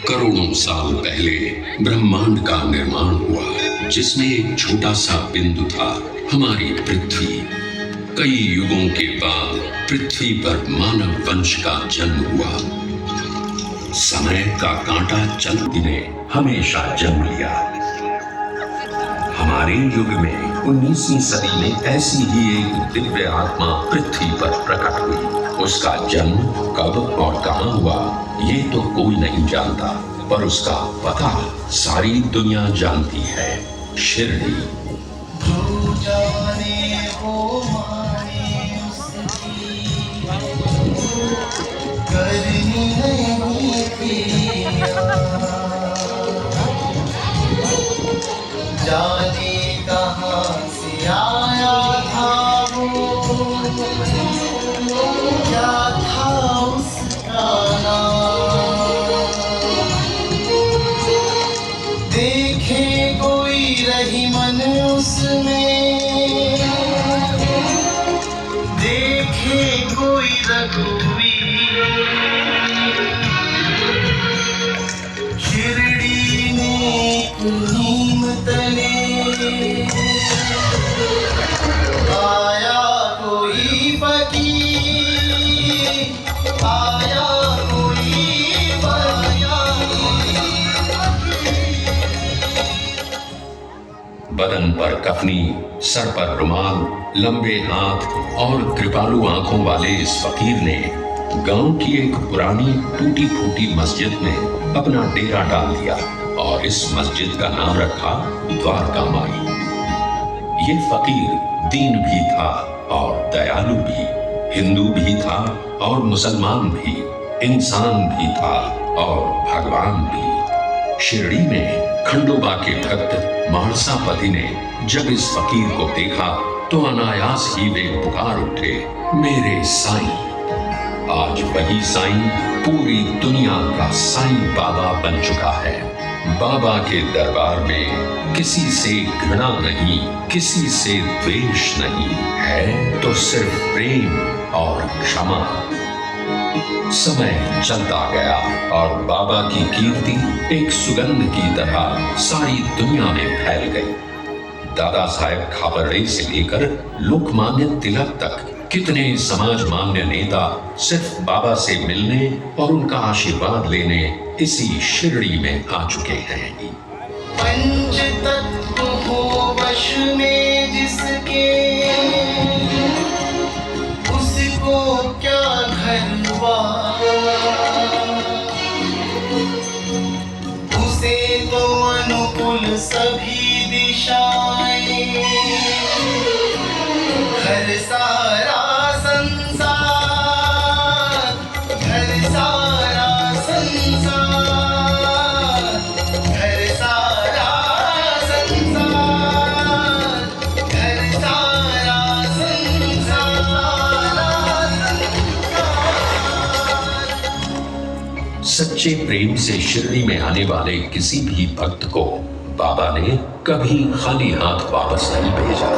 करोड़ों साल पहले ब्रह्मांड का निर्माण हुआ, जिसमें एक छोटा सा बिंदु था, हमारी पृथ्वी। कई युगों के बाद पृथ्वी पर मानव वंश का जन्म हुआ। समय का कांटा चलती ने हमेशा जन्म लिया। हमारे युग में 19वीं सदी में ऐसी ही एक दिव्य आत्मा पृथ्वी पर प्रकट हुई। उसका जन्म कब और कहां हुआ ये तो कोई नहीं जानता, पर उसका पता सारी दुनिया जानती है। शिरडी। जाने कहां से आया था वो, क्या था उसका नाम। देखे कोई रहीमन उसमें, देखे कोई रघुवीर। शिरडी में नीम तले आया कोई फकीर, आया कोई बदन पर कफनी, सर पर रुमाल, लंबे हाथ और कृपालु आंखों वाले इस फकीर ने गांव की एक पुरानी टूटी फूटी मस्जिद में अपना डेरा डाल दिया और इस मस्जिद का नाम रखा द्वारका माई। ये फकीर दीन भी था और दयालु भी, हिंदू भी था और मुसलमान भी, इंसान भी था और भगवान भी। शिरडी में खंडोबा के भक्त मानसापति ने जब इस फकीर को देखा तो अनायास ही वे पुकार उठे, मेरे साईं। आज वही साईं पूरी दुनिया का साईं बाबा बन चुका है। बाबा के दरबार में किसी से घृणा नहीं, किसी से द्वेष नहीं है, तो सिर्फ प्रेम और क्षमा। समय चलता गया और बाबा की कीर्ति एक सुगंध की तरह सारी दुनिया में फैल गई। दादा साहेब खापर्डे से लेकर लोकमान्य तिलक तक कितने समाज मान्य नेता सिर्फ बाबा से मिलने और उनका आशीर्वाद लेने इसी शिरडी में आ चुके हैं। पंच तत्व हो वश में जिसके, उसको क्या घरवा, उसे तो अनुकूल सभी दिशाएं, घर सारा संसार, घर सारा संसार, घर सारा संसार, घर सारा संसार। सच्चे प्रेम से शिरडी में आने वाले किसी भी भक्त को बाबा ने कभी खाली हाथ वापस नहीं भेजा।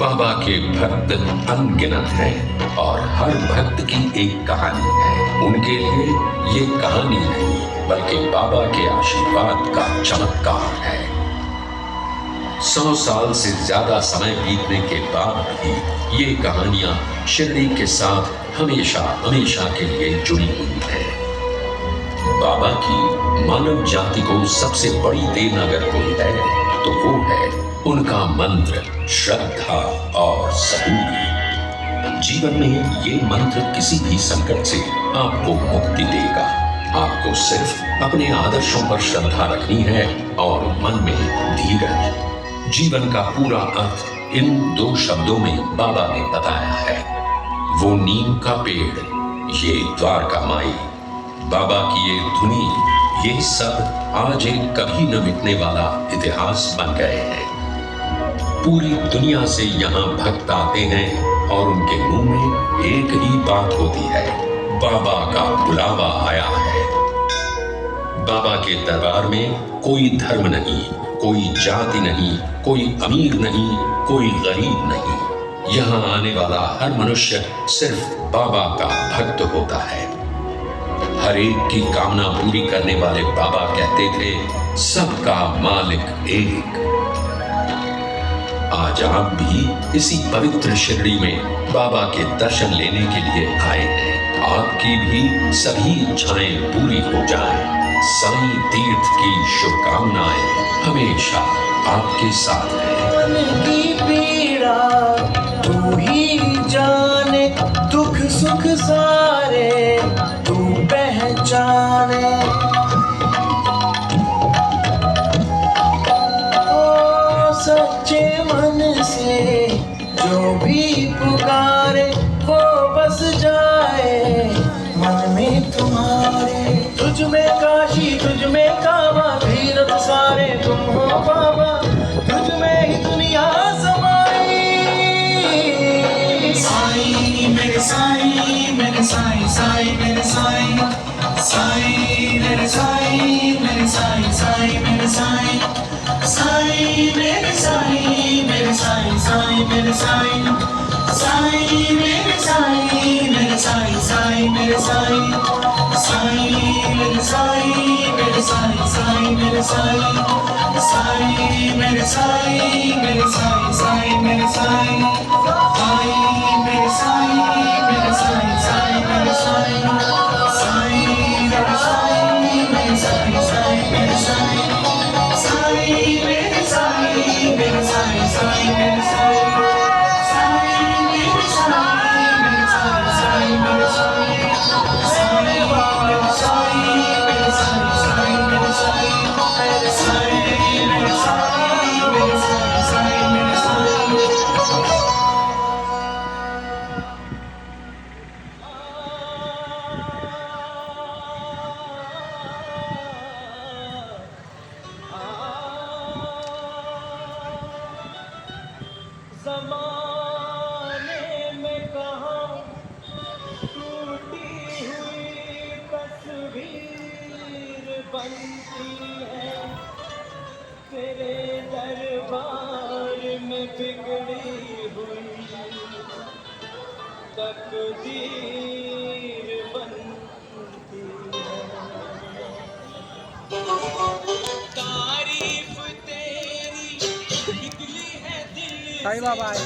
बाबा के भक्त अनगिनत हैं और हर भक्त की एक कहानी है। उनके लिए ये कहानी नहीं बल्कि बाबा के आशीर्वाद का चमत्कार है। 100 साल से ज्यादा समय बीतने के बाद भी ये कहानियां शिरडी के साथ हमेशा हमेशा के लिए जुड़ी हुई है। बाबा की मानव जाति को सबसे बड़ी देन अगर कोई है तो वो है उनका मंत्र, श्रद्धा और सबूरी। जीवन में ये मंत्र किसी भी संकट से आपको मुक्ति देगा। आपको सिर्फ अपने आदर्शों पर श्रद्धा रखनी है और मन में धीरज। जीवन का पूरा अर्थ इन 2 शब्दों में बाबा ने बताया है। वो नीम का पेड़, ये द्वारका माई, बाबा की ये धुनी, ये सब आज एक कभी न मिटने वाला इतिहास बन गए हैं। पूरी दुनिया से यहाँ भक्त आते हैं और उनके मुंह में एक ही बात होती है, बाबा का बुलावा आया है। बाबा के दरबार में कोई धर्म नहीं, कोई जाति नहीं, कोई अमीर नहीं, कोई गरीब नहीं। यहाँ आने वाला हर मनुष्य सिर्फ बाबा का भक्त होता है। हर एक की कामना पूरी करने वाले बाबा कहते थे, सबका मालिक एक। आज आप भी इसी पवित्र शिरडी में बाबा के दर्शन लेने के लिए आए हैं। आपकी भी सभी इच्छाएं पूरी हो जाएं। साईं तीर्थ की शुभकामनाएं हमेशा आपके साथ है। मन की पीड़ा तू ही जाने, दुख सुख सारे तू पहचाने। ओ सच्चे मन से जो भी पुकारे वो बस जाए मन में तुम्हारे। तुझ में काशी, तुझ में काबा, तीर्थ सारे तुम हो बाबा, तुझ में ही दुनिया समाई। साईं मेरे साईं, मेरे साईं, साईं मेरे साईं, साईं मेरे साईं, मेरे साईं, साईं मेरे साईं, साईं मेरे साईं, मेरे साईं, साईं मेरे साईं, साईं मेरे साईं, मेरे साईं, साईं मेरे साईं, साईं मेरे साईं, मेरे साईं, साईं मेरे साईं, साईं मेरे साईं, मेरे साईं, साईं मेरे साईं, साईं मेरे साईं, मेरे साईं, साईं मेरे साईं, साईं मेरे साईं, मेरे साईं, साईं मेरे साईं, साईं मेरे साईं, मेरे साईं, साईं मेरे साईं, साईं मेरे साईं, मेरे साईं, साईं मेरे साईं, साईं मेरे साईं, मेरे साईं, साईं मेरे साईं, साईं मेरे साईं, मेरे साईं, साईं मेरे साईं। ज़माने में कहाँ टूटी हुई तस्वीर बनती है, तेरे दरबार में बिगड़ी हुई तकदीर बनती है। तारीफ तेरी निकली है दिल साईं बाबा आए।